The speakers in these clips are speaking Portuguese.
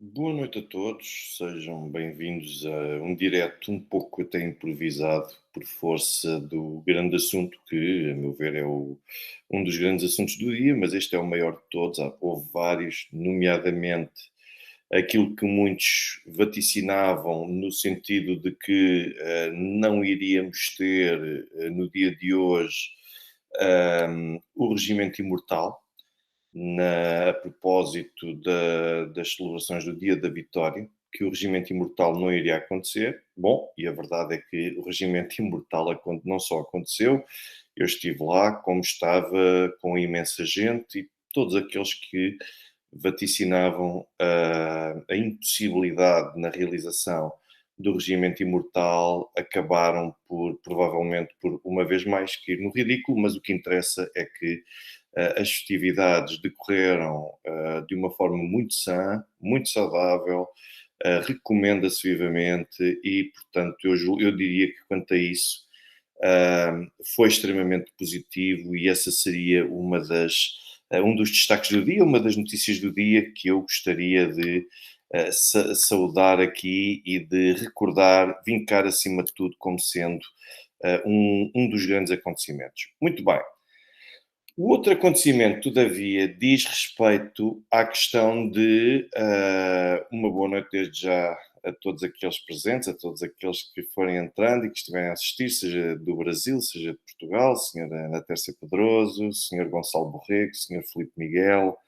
Boa noite a todos, sejam bem-vindos a um direto um pouco até improvisado, por força do grande assunto que, a meu ver, um dos grandes assuntos do dia, mas este é o maior de todos. Houve vários, nomeadamente aquilo que muitos vaticinavam no sentido de que não iríamos ter no dia de hoje o regimento imortal a propósito das celebrações do Dia da Vitória, que o regimento imortal não iria acontecer. Bom, e a verdade é que o regimento imortal não só aconteceu, eu estive lá, como estava com imensa gente e todos aqueles que vaticinavam a impossibilidade na realização do regimento imortal acabaram por, provavelmente, por uma vez mais cair no ridículo, mas o que interessa é que as festividades decorreram de uma forma muito sã, muito saudável, recomenda-se vivamente e, portanto, eu diria que quanto a isso foi extremamente positivo e essa seria um dos destaques do dia, uma das notícias do dia que eu gostaria de saudar aqui e de recordar, vincar acima de tudo como sendo um dos grandes acontecimentos. Muito bem. O outro acontecimento, todavia, diz respeito à questão de uma boa noite desde já a todos aqueles presentes, a todos aqueles que forem entrando e que estiverem a assistir, seja do Brasil, seja de Portugal, senhora Ana Tércia Pedroso, senhor Gonçalo Borrego, senhor Filipe Miguel,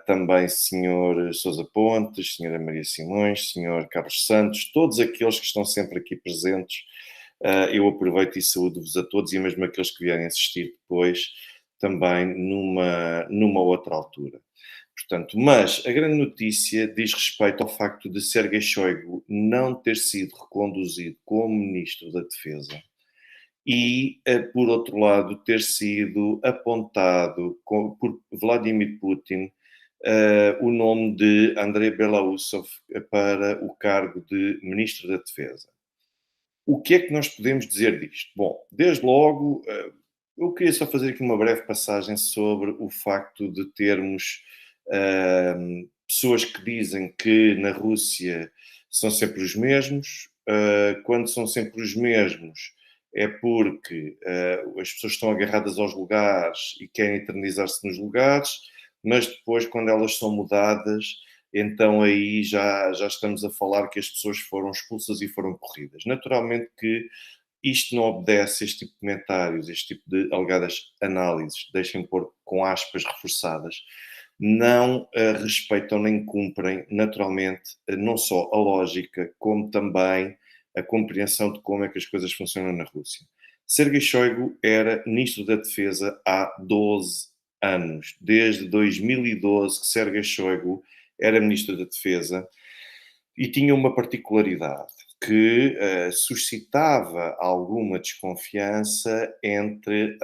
também senhor Sousa Pontes, senhora Maria Simões, senhor Carlos Santos, todos aqueles que estão sempre aqui presentes, eu aproveito e saúdo-vos a todos e mesmo aqueles que vierem assistir depois, também numa outra altura. Portanto, mas a grande notícia diz respeito ao facto de Sergei Shoigu não ter sido reconduzido como Ministro da Defesa e, por outro lado, ter sido apontado por Vladimir Putin o nome de Andrei Belousov para o cargo de Ministro da Defesa. O que é que nós podemos dizer disto? Bom, desde logo, eu queria só fazer aqui uma breve passagem sobre o facto de termos pessoas que dizem que na Rússia são sempre os mesmos. Quando são sempre os mesmos, é porque as pessoas estão agarradas aos lugares e querem eternizar-se nos lugares, mas depois, quando elas são mudadas, então aí já estamos a falar que as pessoas foram expulsas e foram corridas. Naturalmente que isto não obedece a este tipo de comentários, este tipo de alegadas análises, deixem pôr com aspas reforçadas, não respeitam nem cumprem naturalmente não só a lógica, como também a compreensão de como é que as coisas funcionam na Rússia. Sergei Shoigu era ministro da Defesa há 12 anos. Desde 2012 que Sergei Shoigu era ministro da Defesa e tinha uma particularidade que suscitava alguma desconfiança entre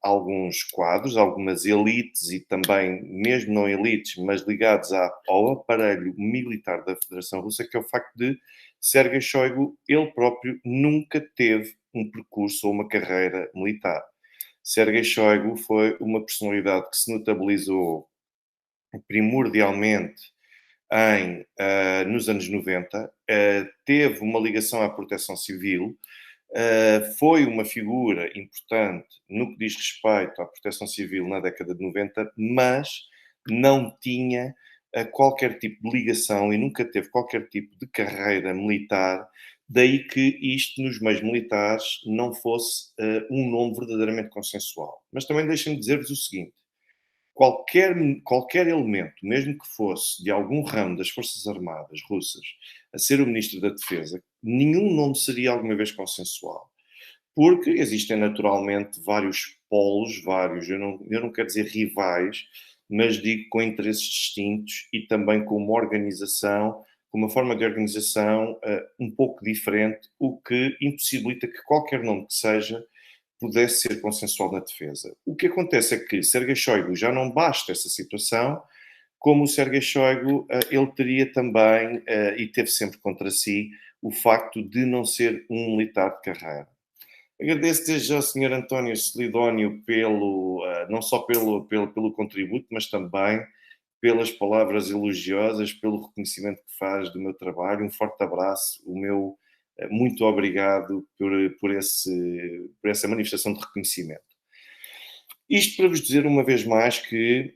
alguns quadros, algumas elites e também, mesmo não elites, mas ligados ao aparelho militar da Federação Russa, que é o facto de Sergei Shoigu, ele próprio, nunca teve um percurso ou uma carreira militar. Sergei Shoigu foi uma personalidade que se notabilizou primordialmente nos anos 90, teve uma ligação à proteção civil, foi uma figura importante no que diz respeito à proteção civil na década de 90, mas não tinha qualquer tipo de ligação e nunca teve qualquer tipo de carreira militar, daí que isto nos meios militares não fosse um nome verdadeiramente consensual. Mas também deixem-me dizer-vos o seguinte: qualquer, qualquer elemento, mesmo que fosse de algum ramo das Forças Armadas russas, a ser o Ministro da Defesa, nenhum nome seria alguma vez consensual. Porque existem naturalmente vários polos, eu não quero dizer rivais, mas digo com interesses distintos e também com uma organização, com uma forma de organização um pouco diferente, o que impossibilita que qualquer nome que seja pudesse ser consensual na defesa. O que acontece é que Sergei Shoigu já não basta essa situação, como o Sergei Shoigu, ele teria também, e teve sempre contra si, o facto de não ser um militar de carreira. Agradeço desde já ao Sr. António Celidónio não só pelo contributo, mas também pelas palavras elogiosas, pelo reconhecimento que faz do meu trabalho. Um forte abraço, o meu muito obrigado por essa manifestação de reconhecimento. Isto para vos dizer uma vez mais que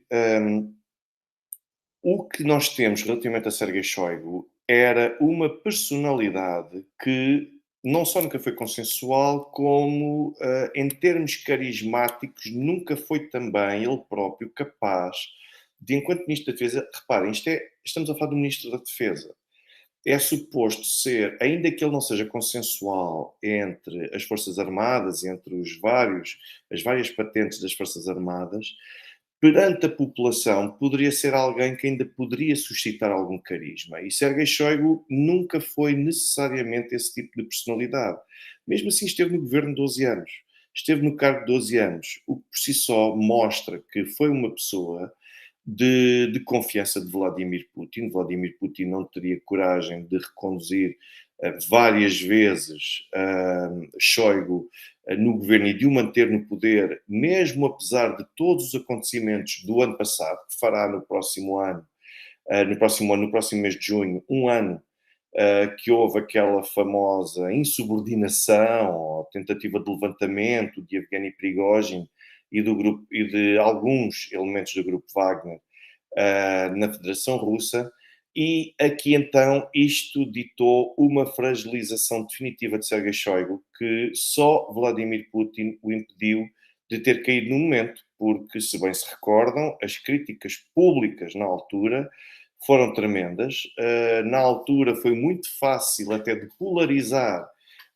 o que nós temos relativamente a Sergei Shoigu era uma personalidade que não só nunca foi consensual, como em termos carismáticos nunca foi também ele próprio capaz de, enquanto Ministro da Defesa, reparem, estamos a falar do Ministro da Defesa, é suposto ser, ainda que ele não seja consensual entre as Forças Armadas, entre as várias patentes das Forças Armadas, perante a população, poderia ser alguém que ainda poderia suscitar algum carisma. E Sergei Shoigu nunca foi necessariamente esse tipo de personalidade. Mesmo assim, esteve no governo 12 anos. Esteve no cargo 12 anos, o que por si só mostra que foi uma pessoa de confiança de Vladimir Putin. Vladimir Putin não teria coragem de reconduzir várias vezes Shoigu no governo e de o manter no poder, mesmo apesar de todos os acontecimentos do ano passado, que fará no próximo mês de junho, um ano que houve aquela famosa insubordinação ou tentativa de levantamento de Evgeny Prigozhin e, do grupo, e de alguns elementos do grupo Wagner na Federação Russa, e aqui então isto ditou uma fragilização definitiva de Sergei Shoigu, que só Vladimir Putin o impediu de ter caído no momento, porque, se bem se recordam, as críticas públicas na altura foram tremendas. Na altura foi muito fácil até de polarizar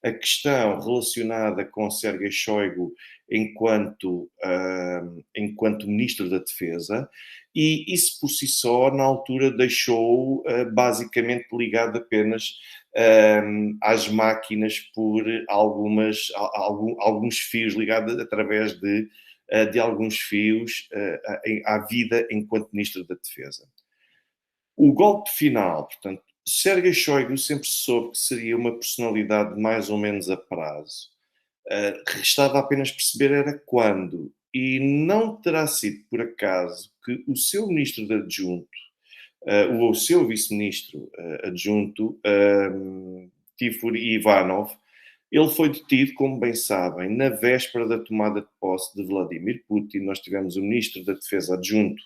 a questão relacionada com Sergei Shoigu enquanto Ministro da Defesa, e isso por si só, na altura, deixou basicamente ligado apenas às máquinas por alguns fios, ligados através de alguns fios à vida enquanto Ministro da Defesa. O golpe final, portanto, Sergei Shoigu sempre soube que seria uma personalidade mais ou menos a prazo. Restava apenas perceber era quando. E não terá sido por acaso que o seu ministro de adjunto, o seu vice-ministro adjunto, Tifuri Ivanov, ele foi detido, como bem sabem, na véspera da tomada de posse de Vladimir Putin. Nós tivemos o ministro da Defesa adjunto,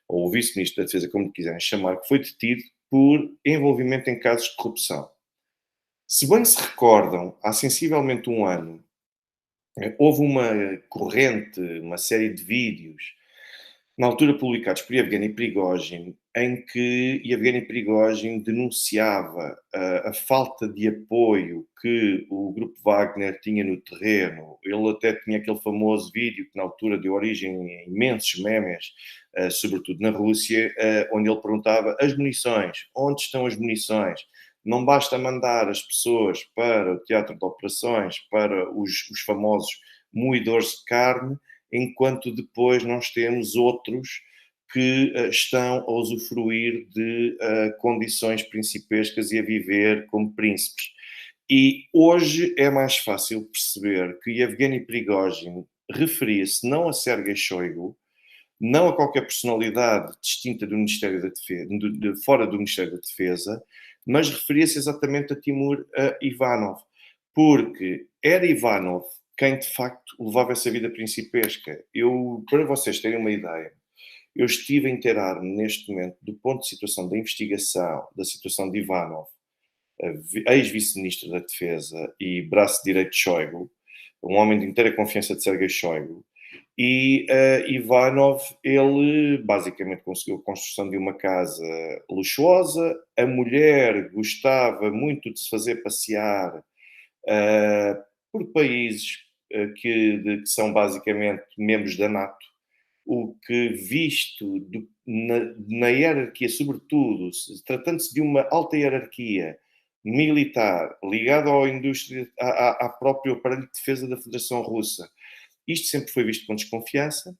ou o vice-ministro da Defesa, como quiserem chamar, que foi detido por envolvimento em casos de corrupção. Se bem se recordam, há sensivelmente um ano, houve uma corrente, uma série de vídeos, na altura publicados por Yevgeny Prigozhin, em que Yevgeny Prigozhin denunciava a falta de apoio que o grupo Wagner tinha no terreno. Ele até tinha aquele famoso vídeo que na altura deu origem a imensos memes, sobretudo na Rússia, onde ele perguntava: as munições, onde estão as munições? Não basta mandar as pessoas para o teatro de operações, para os famosos moedores de carne, enquanto depois nós temos outros que estão a usufruir de condições principescas e a viver como príncipes. E hoje é mais fácil perceber que Yevgeny Prigozhin referia-se não a Sergei Shoigu, não a qualquer personalidade distinta do Ministério da Defesa, fora do Ministério da Defesa, mas referia-se exatamente a Timur Ivanov, porque era Ivanov quem de facto levava essa vida principesca. Para vocês terem uma ideia, eu estive a inteirar-me neste momento do ponto de situação da investigação, da situação de Ivanov, ex-vice-ministro da Defesa e braço direito de Shoigu, um homem de inteira confiança de Sergei Shoigu, e Ivanov, ele basicamente conseguiu a construção de uma casa luxuosa, a mulher gostava muito de se fazer passear por países que são basicamente membros da NATO, o que visto na hierarquia, sobretudo, tratando-se de uma alta hierarquia militar ligada à próprio aparelho de defesa da Federação Russa, isto sempre foi visto com desconfiança.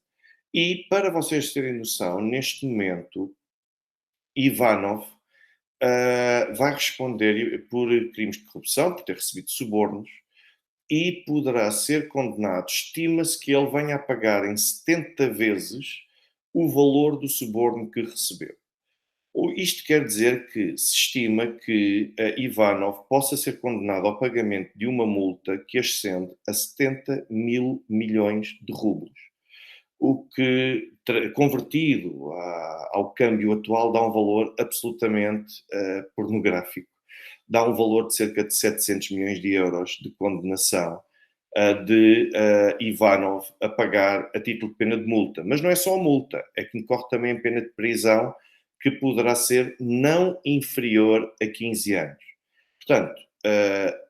E para vocês terem noção, neste momento, Ivanov vai responder por crimes de corrupção, por ter recebido subornos, e poderá ser condenado. Estima-se que ele venha a pagar em 70 vezes o valor do suborno que recebeu. Isto quer dizer que se estima que Ivanov possa ser condenado ao pagamento de uma multa que ascende a 70 mil milhões de rublos, o que, convertido ao câmbio atual, dá um valor absolutamente pornográfico. Dá um valor de cerca de 700 milhões de euros de condenação de Ivanov a pagar a título de pena de multa. Mas não é só a multa, é que incorre também a pena de prisão, que poderá ser não inferior a 15 anos. Portanto,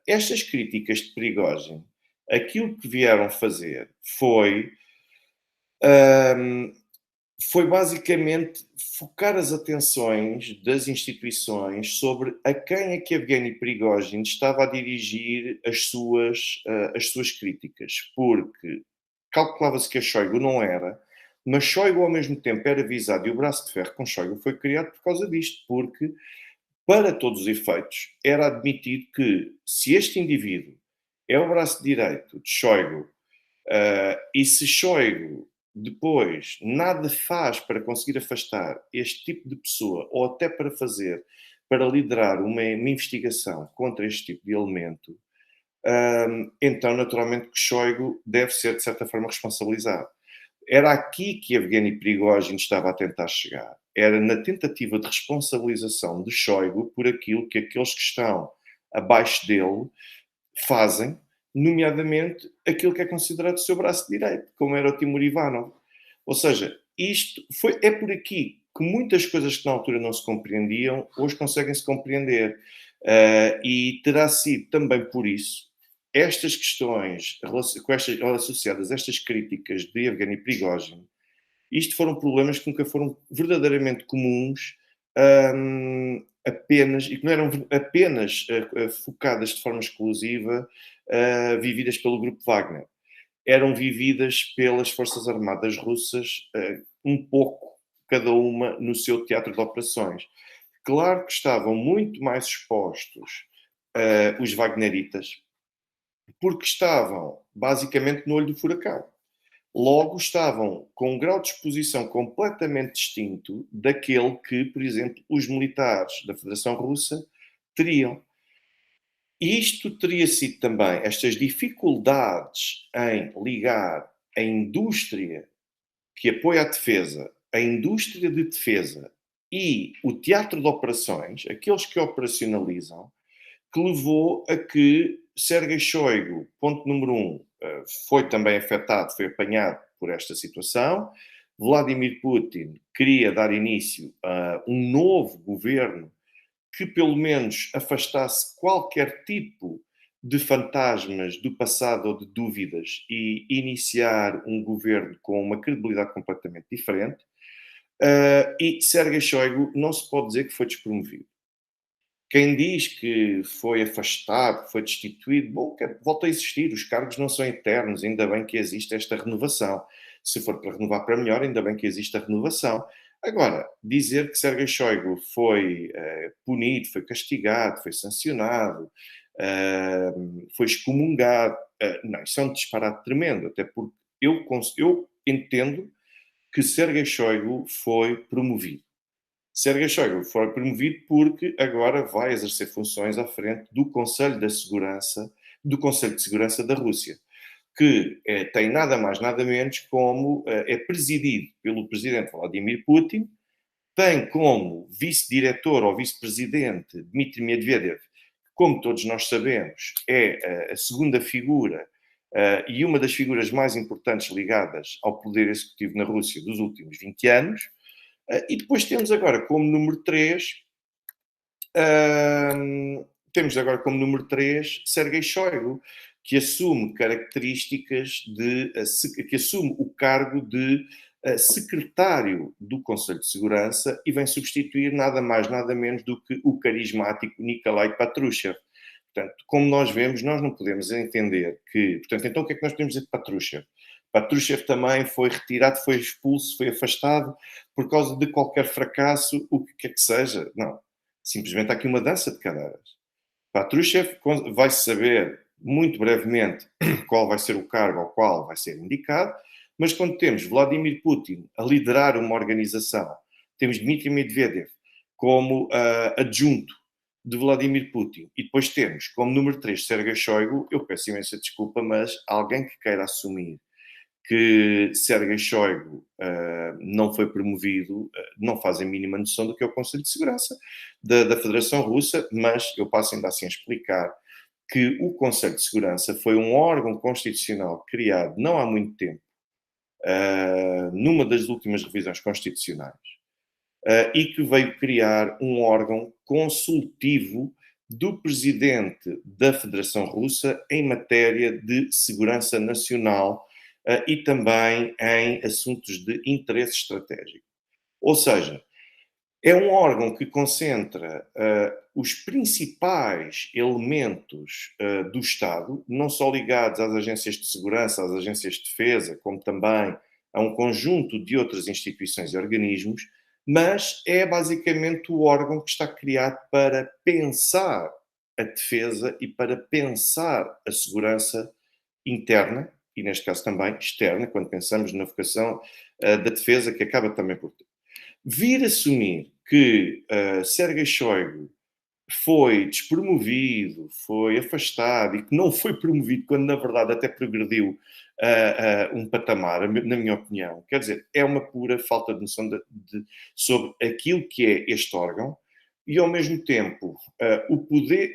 estas críticas de Prigozhin, aquilo que vieram fazer ahm, foi basicamente focar as atenções das instituições sobre a quem é que Evgeny Prigozhin estava a dirigir as suas críticas, porque calculava-se que a Shoigu não era, mas Shoigu ao mesmo tempo era visado, e o braço de ferro com Shoigu foi criado por causa disto, porque, para todos os efeitos, era admitido que se este indivíduo é o braço direito de Shoigu, e se Shoigu depois nada faz para conseguir afastar este tipo de pessoa, ou até para liderar uma investigação contra este tipo de elemento, então naturalmente que Shoigu deve ser de certa forma responsabilizado. Era aqui que Evgeny Prigozhin estava a tentar chegar. Era na tentativa de responsabilização de Shoigu por aquilo que aqueles que estão abaixo dele fazem, nomeadamente aquilo que é considerado o seu braço direito, como era o Timur Ivanov. Ou seja, é por aqui que muitas coisas que na altura não se compreendiam, hoje conseguem-se compreender. E terá sido também por isso, estas questões associadas a estas críticas de Evgeny Prigozhin, isto foram problemas que nunca foram verdadeiramente comuns, apenas, e que não eram apenas focadas de forma exclusiva, vividas pelo grupo Wagner. Eram vividas pelas Forças Armadas Russas, um pouco cada uma no seu teatro de operações. Claro que estavam muito mais expostos os Wagneritas, porque estavam basicamente no olho do furacão. Logo, estavam com um grau de exposição completamente distinto daquele que, por exemplo, os militares da Federação Russa teriam. E isto teria sido também, estas dificuldades em ligar a indústria que apoia a defesa, a indústria de defesa e o teatro de operações, aqueles que operacionalizam, que levou a que Sergei Shoigu, ponto número um, foi também afetado, foi apanhado por esta situação. Vladimir Putin queria dar início a um novo governo que pelo menos afastasse qualquer tipo de fantasmas do passado ou de dúvidas e iniciar um governo com uma credibilidade completamente diferente. E Sergei Shoigu não se pode dizer que foi despromovido. Quem diz que foi afastado, que foi destituído, bom, volta a existir, os cargos não são eternos, ainda bem que existe esta renovação. Se for para renovar para melhor, ainda bem que existe a renovação. Agora, dizer que Sergei Shoigu foi punido, foi castigado, foi sancionado, foi excomungado, não, isso é um disparate tremendo, até porque eu entendo que Sergei Shoigu foi promovido. Sergei Shoigu foi promovido porque agora vai exercer funções à frente do Conselho da Segurança, do Conselho de Segurança da Rússia, que tem nada mais, nada menos como é presidido pelo presidente Vladimir Putin, tem como vice-diretor ou vice-presidente Dmitry Medvedev, que, como todos nós sabemos, é a segunda figura e uma das figuras mais importantes ligadas ao poder executivo na Rússia dos últimos 20 anos. E depois temos agora como número 3 Sergei Shoigu, que assume características que assume o cargo de secretário do Conselho de Segurança e vem substituir nada mais, nada menos do que o carismático Nikolai Patrushev. Portanto, como nós vemos, nós não podemos entender que... Portanto, então o que é que nós podemos dizer de Patrushev? Patrushev também foi retirado, foi expulso, foi afastado por causa de qualquer fracasso, o que quer que seja. Não. Simplesmente há aqui uma dança de cadeiras. Patrushev vai saber muito brevemente qual vai ser o cargo ao qual vai ser indicado, Mas quando temos Vladimir Putin a liderar uma organização, temos Dmitry Medvedev como adjunto de Vladimir Putin, e depois temos como número 3 Sergei Shoigu, eu peço imensa desculpa, mas alguém que queira assumir que Sergei Shoigu não foi promovido, não faz a mínima noção do que é o Conselho de Segurança da Federação Russa, mas eu passo ainda assim a explicar que o Conselho de Segurança foi um órgão constitucional criado não há muito tempo, numa das últimas revisões constitucionais, e que veio criar um órgão consultivo do presidente da Federação Russa em matéria de segurança nacional e também em assuntos de interesse estratégico. Ou seja, é um órgão que concentra os principais elementos do Estado, não só ligados às agências de segurança, às agências de defesa, como também a um conjunto de outras instituições e organismos, mas é basicamente o órgão que está criado para pensar a defesa e para pensar a segurança interna, e neste caso também externa, quando pensamos na vocação da defesa, que acaba também por vir assumir que Sergei Shoigu foi despromovido, foi afastado e que não foi promovido, quando na verdade até progrediu um patamar, na minha opinião. Quer dizer, é uma pura falta de noção sobre aquilo que é este órgão e, ao mesmo tempo,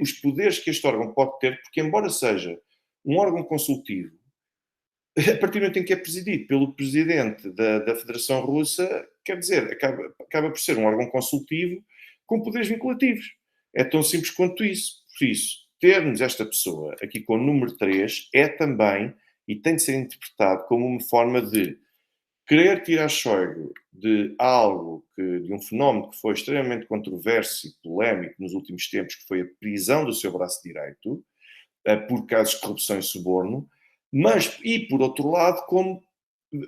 os poderes que este órgão pode ter, porque, embora seja um órgão consultivo, a partir do momento em que é presidido pelo presidente da Federação Russa, quer dizer, acaba por ser um órgão consultivo com poderes vinculativos. É tão simples quanto isso. Por isso, termos esta pessoa aqui com o número 3 é também, e tem de ser interpretado como uma forma de querer tirar Schäuble de algo, de um fenómeno que foi extremamente controverso e polémico nos últimos tempos, que foi a prisão do seu braço direito, por casos de corrupção e suborno, mas, e por outro lado, como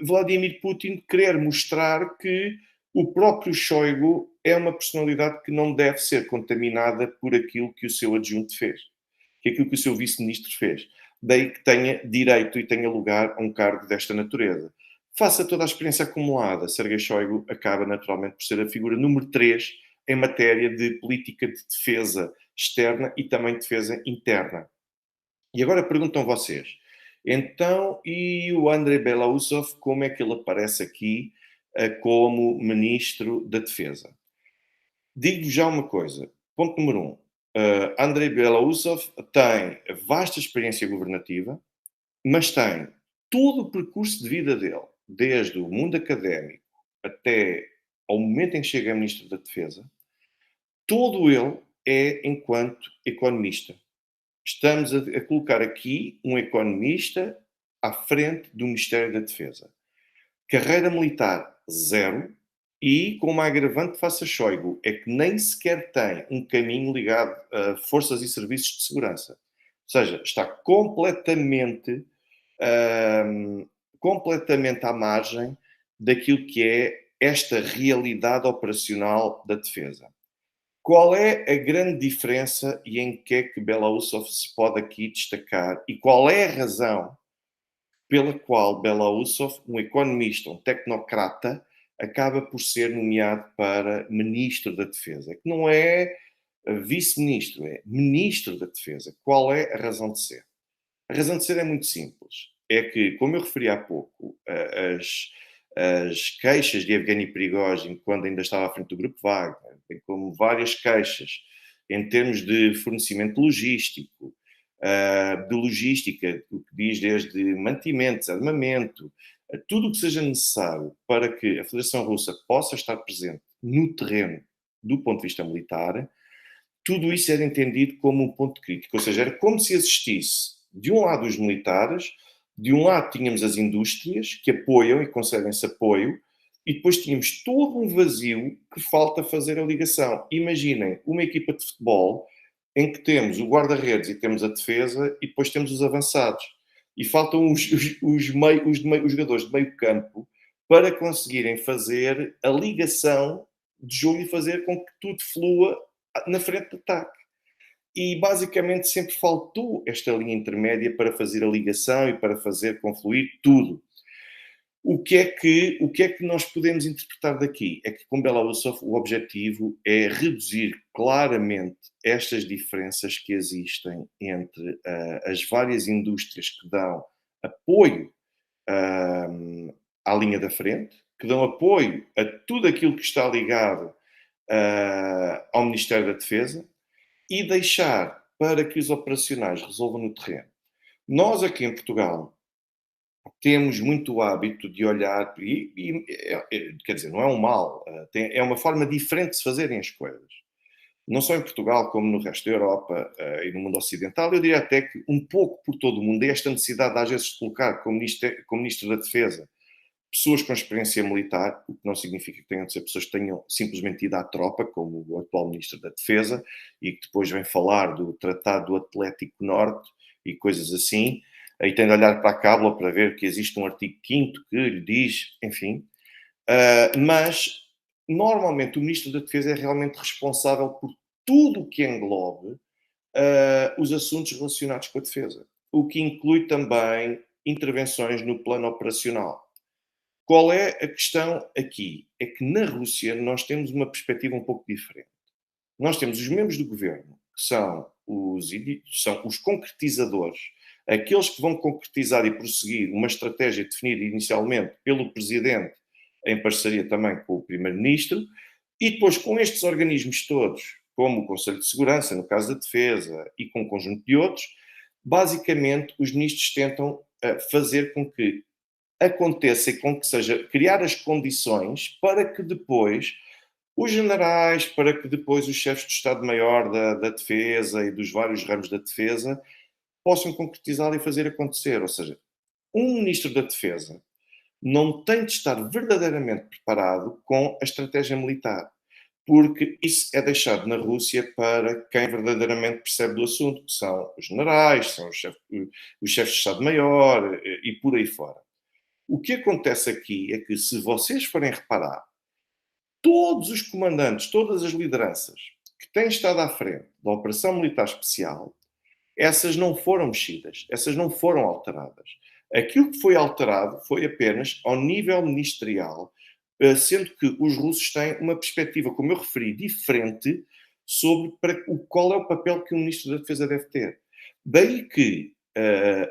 Vladimir Putin querer mostrar que o próprio Shoigu é uma personalidade que não deve ser contaminada por aquilo que o seu adjunto fez, que aquilo que o seu vice-ministro fez. Daí que tenha direito e tenha lugar a um cargo desta natureza. Faça toda a experiência acumulada, Sergei Shoigu acaba naturalmente por ser a figura número 3 em matéria de política de defesa externa e também defesa interna. E agora perguntam vocês, então, e o Andrei Belousov, como é que ele aparece aqui como Ministro da Defesa? Digo-vos já uma coisa. Ponto número um. Andrei Belousov tem vasta experiência governativa, mas tem todo o percurso de vida dele, desde o mundo académico até ao momento em que chega a Ministro da Defesa, todo ele é enquanto economista. Estamos a colocar aqui um economista à frente do Ministério da Defesa. Carreira militar, zero. E com uma agravante face a Shoigu, é que nem sequer tem um caminho ligado a forças e serviços de segurança. Ou seja, está completamente à margem daquilo que é esta realidade operacional da defesa. Qual é a grande diferença e em que é que Belousov se pode aqui destacar? E qual é a razão pela qual Belousov, um economista, um tecnocrata, acaba por ser nomeado para Ministro da Defesa? Que não é vice-ministro, é Ministro da Defesa. Qual é a razão de ser? A razão de ser é muito simples. É que, como eu referi há pouco, as queixas de Evgeny Prigozhin, quando ainda estava à frente do Grupo Wagner, bem como várias queixas em termos de fornecimento logístico, de logística, o que diz desde mantimentos, armamento, tudo o que seja necessário para que a Federação Russa possa estar presente no terreno do ponto de vista militar, tudo isso era entendido como um ponto crítico. Ou seja, era como se existisse, de um lado, os militares, de um lado tínhamos as indústrias que apoiam e concedem esse apoio, e depois tínhamos todo um vazio que falta fazer a ligação. Imaginem uma equipa de futebol em que temos o guarda-redes e temos a defesa e depois temos os avançados. E faltam os jogadores de meio campo para conseguirem fazer a ligação de jogo e fazer com que tudo flua na frente de ataque. E basicamente sempre faltou esta linha intermédia para fazer a ligação e para fazer confluir tudo. O que é que nós podemos interpretar daqui? É que com Belarusov o objetivo é reduzir claramente estas diferenças que existem entre as várias indústrias que dão apoio ah, à linha da frente, que dão apoio a tudo aquilo que está ligado ao Ministério da Defesa e deixar para que os operacionais resolvam no terreno. Nós aqui em Portugal temos muito o hábito de olhar, quer dizer, não é um mal, é uma forma diferente de se fazerem as coisas. Não só em Portugal, como no resto da Europa e no mundo ocidental, eu diria até que um pouco por todo o mundo, é esta necessidade, às vezes, de colocar como ministro da Defesa pessoas com experiência militar, o que não significa que tenham de ser pessoas que tenham simplesmente ido à tropa, como o atual Ministro da Defesa, e que depois vem falar do Tratado do Atlântico Norte e coisas assim, aí tem de olhar para a cábula para ver que existe um artigo 5º que lhe diz, enfim, mas normalmente o Ministro da Defesa é realmente responsável por tudo o que englobe os assuntos relacionados com a defesa, o que inclui também intervenções no plano operacional. Qual é a questão aqui? É que na Rússia nós temos uma perspectiva um pouco diferente. Nós temos os membros do governo, que são os concretizadores, aqueles que vão concretizar e prosseguir uma estratégia definida inicialmente pelo presidente, em parceria também com o primeiro-ministro, e depois com estes organismos todos, como o Conselho de Segurança, no caso da Defesa, e com um conjunto de outros, basicamente os ministros tentam fazer com que aconteça e com que seja criar as condições para que depois os generais, para que depois os chefes de Estado-Maior da Defesa e dos vários ramos da Defesa possam concretizar e fazer acontecer. Ou seja, um ministro da Defesa não tem de estar verdadeiramente preparado com a estratégia militar, porque isso é deixado na Rússia para quem verdadeiramente percebe do assunto, que são os generais, são os chefes de Estado-Maior e por aí fora. O que acontece aqui é que, se vocês forem reparar, todos os comandantes, todas as lideranças que têm estado à frente da Operação Militar Especial, essas não foram mexidas, essas não foram alteradas. Aquilo que foi alterado foi apenas ao nível ministerial, sendo que os russos têm uma perspectiva, como eu referi, diferente sobre qual é o papel que o Ministro da Defesa deve ter. Daí que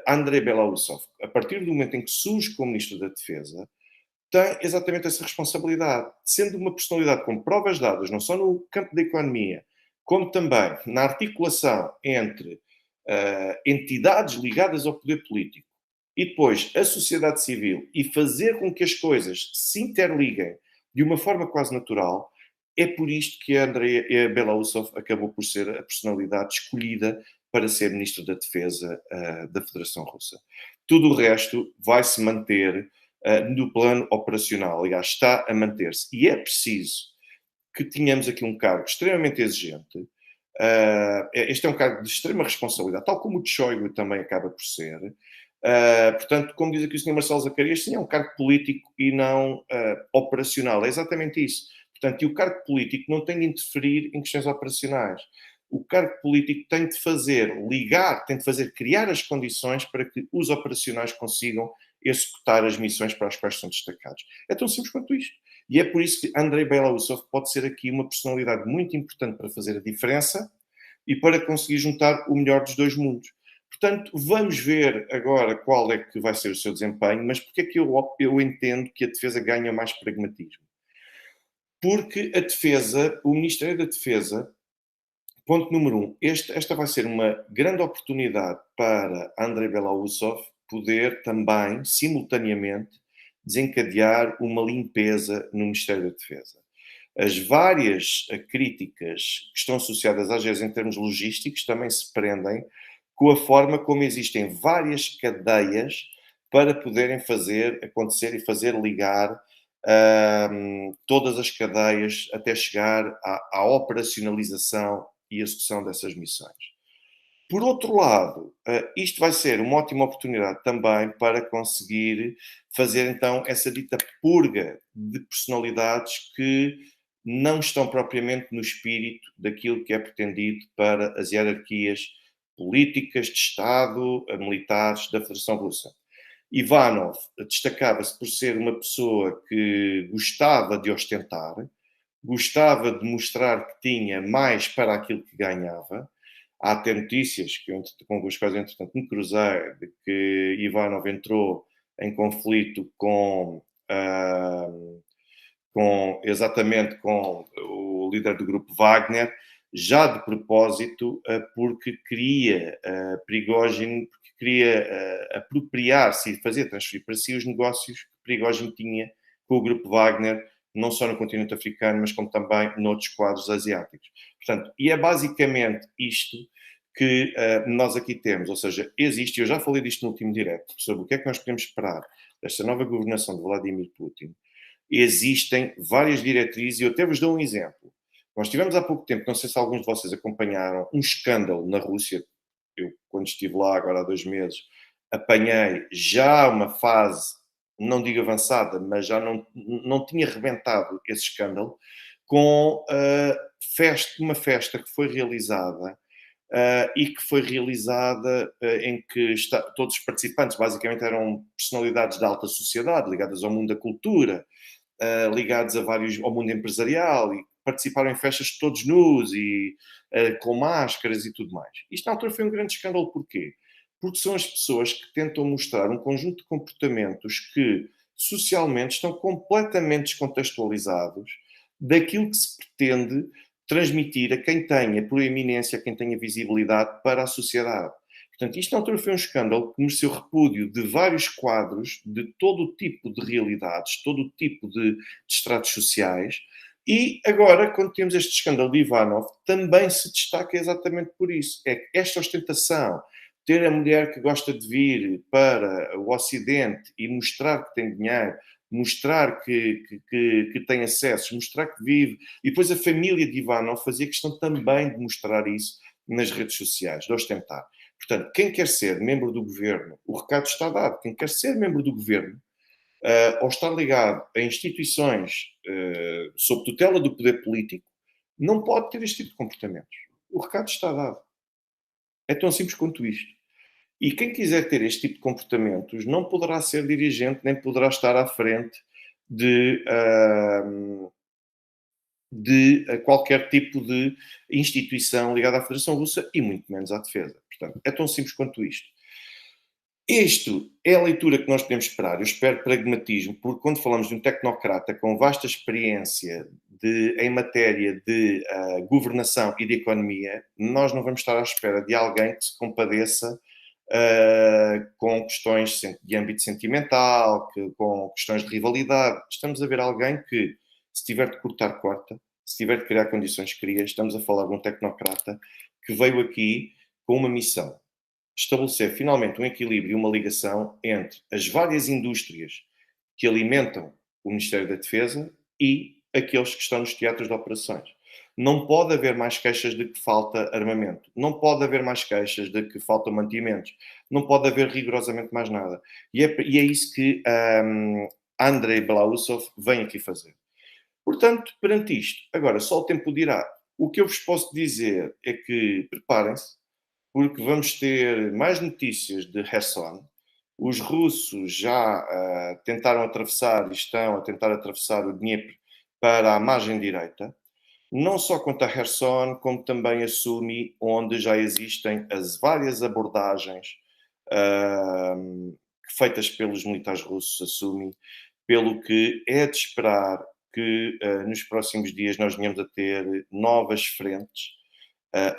Andrei Belousov, a partir do momento em que surge como Ministro da Defesa, tem exatamente essa responsabilidade, sendo uma personalidade com provas dadas, não só no campo da economia, como também na articulação entre entidades ligadas ao poder político e depois a sociedade civil e fazer com que as coisas se interliguem de uma forma quase natural, é por isto que Andrei Belousov acabou por ser a personalidade escolhida para ser Ministro da Defesa da Federação Russa. Tudo o resto vai se manter no plano operacional, aliás, está a manter-se. E é preciso que tenhamos aqui um cargo extremamente exigente. Este é um cargo de extrema responsabilidade, tal como o de Shoigu também acaba por ser. Portanto, como diz aqui o Sr. Marcelo Zacarias, sim, é um cargo político e não operacional. É exatamente isso. Portanto, e o cargo político não tem de interferir em questões operacionais. O cargo político tem de fazer ligar, tem de fazer criar as condições para que os operacionais consigam executar as missões para as quais são destacados. É tão simples quanto isto. E é por isso que Andrei Belousov pode ser aqui uma personalidade muito importante para fazer a diferença e para conseguir juntar o melhor dos dois mundos. Portanto, vamos ver agora qual é que vai ser o seu desempenho, mas porque é que eu entendo que a defesa ganha mais pragmatismo? Porque a defesa, o Ministério da Defesa, ponto número um, esta vai ser uma grande oportunidade para Andrei Belousov poder também, simultaneamente, desencadear uma limpeza no Ministério da Defesa. As várias críticas que estão associadas às vezes em termos logísticos também se prendem com a forma como existem várias cadeias para poderem fazer acontecer e fazer ligar todas as cadeias até chegar à operacionalização e execução dessas missões. Por outro lado, isto vai ser uma ótima oportunidade também para conseguir fazer então essa dita purga de personalidades que não estão propriamente no espírito daquilo que é pretendido para as hierarquias políticas de Estado, militares da Federação Russa. Ivanov destacava-se por ser uma pessoa que gostava de ostentar, gostava de mostrar que tinha mais para aquilo que ganhava. Há até notícias com as quais, entretanto, me cruzei, de que Ivanov entrou em conflito exatamente com o líder do grupo Wagner, já de propósito, porque queria Prigozhin, porque queria apropriar-se e fazer transferir para si os negócios que Prigozhin tinha com o grupo Wagner, não só no continente africano, mas como também noutros quadros asiáticos. Portanto, e é basicamente isto que nós aqui temos, ou seja, existe, eu já falei disto no último direto, sobre o que é que nós podemos esperar desta nova governação de Vladimir Putin. Existem várias diretrizes e eu até vos dou um exemplo. Nós tivemos há pouco tempo, não sei se alguns de vocês acompanharam, um escândalo na Rússia. Eu, quando estive lá, agora há 2 meses, apanhei já uma fase, não digo avançada, mas já não tinha rebentado esse escândalo, com uma festa que foi realizada e que foi realizada em que todos os participantes basicamente eram personalidades da alta sociedade, ligadas ao mundo da cultura, ligados ao mundo empresarial e participaram em festas todos nus e com máscaras e tudo mais. Isto na altura foi um grande escândalo. Porquê? Porque são as pessoas que tentam mostrar um conjunto de comportamentos que socialmente estão completamente descontextualizados daquilo que se pretende transmitir a quem tenha proeminência, a quem tenha visibilidade para a sociedade. Portanto, isto na altura foi um escândalo que mereceu repúdio de vários quadros, de todo o tipo de realidades, todo o tipo de estratos sociais. E agora, quando temos este escândalo de Ivanov, também se destaca exatamente por isso. É que esta ostentação, ter a mulher que gosta de vir para o Ocidente e mostrar que tem dinheiro, mostrar que tem acessos, mostrar que vive. E depois a família de Ivanov fazia questão também de mostrar isso nas redes sociais, de ostentar. Portanto, quem quer ser membro do governo, o recado está dado. Quem quer ser membro do governo, ou estar ligado a instituições sob tutela do poder político, não pode ter este tipo de comportamentos. O recado está dado. É tão simples quanto isto. E quem quiser ter este tipo de comportamentos não poderá ser dirigente, nem poderá estar à frente de, qualquer tipo de instituição ligada à Federação Russa e muito menos à defesa. Portanto, é tão simples quanto isto. Isto é a leitura que nós podemos esperar. Eu espero pragmatismo, porque quando falamos de um tecnocrata com vasta experiência em matéria de governação e de economia, nós não vamos estar à espera de alguém que se compadeça com questões de âmbito sentimental, com questões de rivalidade. Estamos a ver alguém que, se tiver de cortar, corta, se tiver de criar condições, cria. Estamos a falar de um tecnocrata que veio aqui com uma missão: estabelecer finalmente um equilíbrio e uma ligação entre as várias indústrias que alimentam o Ministério da Defesa e aqueles que estão nos teatros de operações. Não pode haver mais queixas de que falta armamento. Não pode haver mais queixas de que faltam mantimentos. Não pode haver rigorosamente mais nada. E é isso que Andrei Blausov vem aqui fazer. Portanto, perante isto, agora só o tempo dirá. O que eu vos posso dizer é que preparem-se, porque vamos ter mais notícias de Kherson. Os russos já tentaram atravessar e estão a tentar atravessar o Dnieper para a margem direita, não só quanto a Kherson, como também a Sumy, onde já existem as várias abordagens feitas pelos militares russos a Sumy, pelo que é de esperar que nos próximos dias nós venhamos a ter novas frentes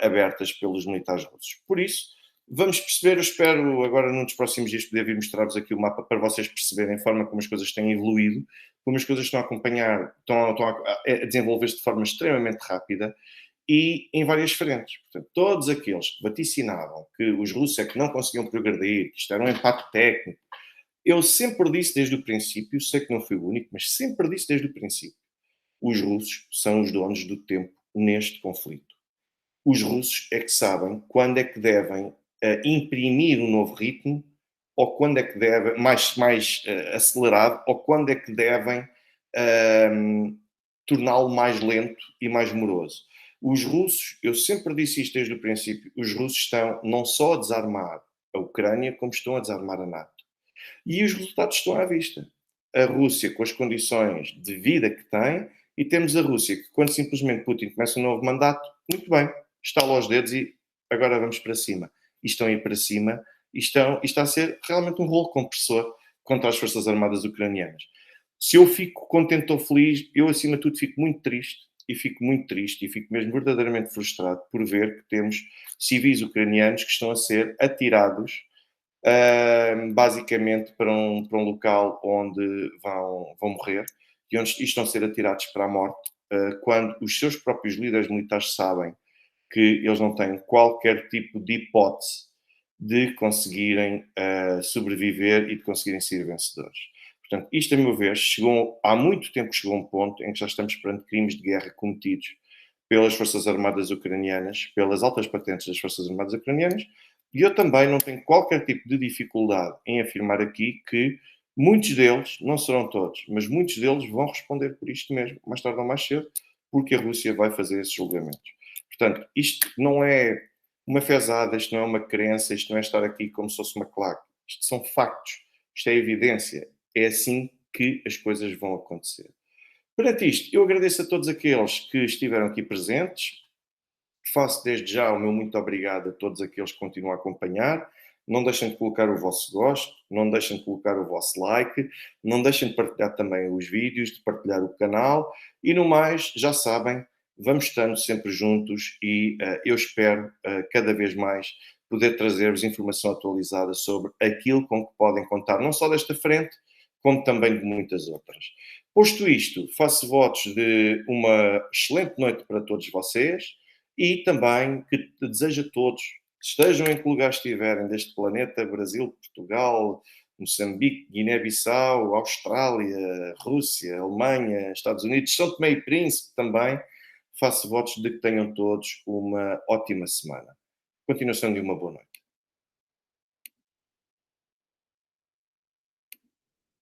abertas pelos militares russos. Por isso, vamos perceber, eu espero agora num dos próximos dias poder vir mostrar-vos aqui o mapa para vocês perceberem a forma como as coisas têm evoluído, como as coisas estão a acompanhar, estão a desenvolver-se de forma extremamente rápida e em várias frentes. Portanto, todos aqueles que vaticinavam que os russos é que não conseguiam progredir, que isto era um empate técnico, eu sempre disse desde o princípio, sei que não fui o único, mas sempre disse desde o princípio, os russos são os donos do tempo neste conflito. Os russos é que sabem quando é que devem imprimir um novo ritmo ou quando é que devem, mais acelerado, ou quando é que devem torná-lo mais lento e mais moroso. Os russos, eu sempre disse isto desde o princípio, os russos estão não só a desarmar a Ucrânia, como estão a desarmar a NATO. E os resultados estão à vista. A Rússia, com as condições de vida que tem, e temos a Rússia, que quando simplesmente Putin começa um novo mandato, muito bem, estala os dedos e agora vamos para cima. E estão a ir para cima e está a ser realmente um rolo compressor contra as Forças Armadas ucranianas. Se eu fico contente ou feliz, eu acima de tudo fico muito triste e fico mesmo verdadeiramente frustrado por ver que temos civis ucranianos que estão a ser atirados basicamente para um local onde vão morrer e estão a ser atirados para a morte, quando os seus próprios líderes militares sabem que eles não têm qualquer tipo de hipótese de conseguirem sobreviver e de conseguirem ser vencedores. Portanto, isto, a meu ver, há muito tempo chegou a um ponto em que já estamos perante crimes de guerra cometidos pelas Forças Armadas ucranianas, pelas altas patentes das Forças Armadas ucranianas, e eu também não tenho qualquer tipo de dificuldade em afirmar aqui que muitos deles, não serão todos, mas muitos deles vão responder por isto mesmo, mais tarde ou mais cedo, porque a Rússia vai fazer esses julgamentos. Portanto, isto não é uma fezada, isto não é uma crença, isto não é estar aqui como se fosse uma claque. Isto são factos, isto é evidência. É assim que as coisas vão acontecer. Perante isto, eu agradeço a todos aqueles que estiveram aqui presentes. Faço desde já o meu muito obrigado a todos aqueles que continuam a acompanhar. Não deixem de colocar o vosso gosto, não deixem de colocar o vosso like, não deixem de partilhar também os vídeos, de partilhar o canal e no mais, já sabem, vamos estando sempre juntos e eu espero cada vez mais poder trazer-vos informação atualizada sobre aquilo com que podem contar, não só desta frente, como também de muitas outras. Posto isto, faço votos de uma excelente noite para todos vocês e também que desejo a todos, estejam em que lugar estiverem deste planeta, Brasil, Portugal, Moçambique, Guiné-Bissau, Austrália, Rússia, Alemanha, Estados Unidos, São Tomé e Príncipe também, faço votos de que tenham todos uma ótima semana. Continuação de uma boa noite.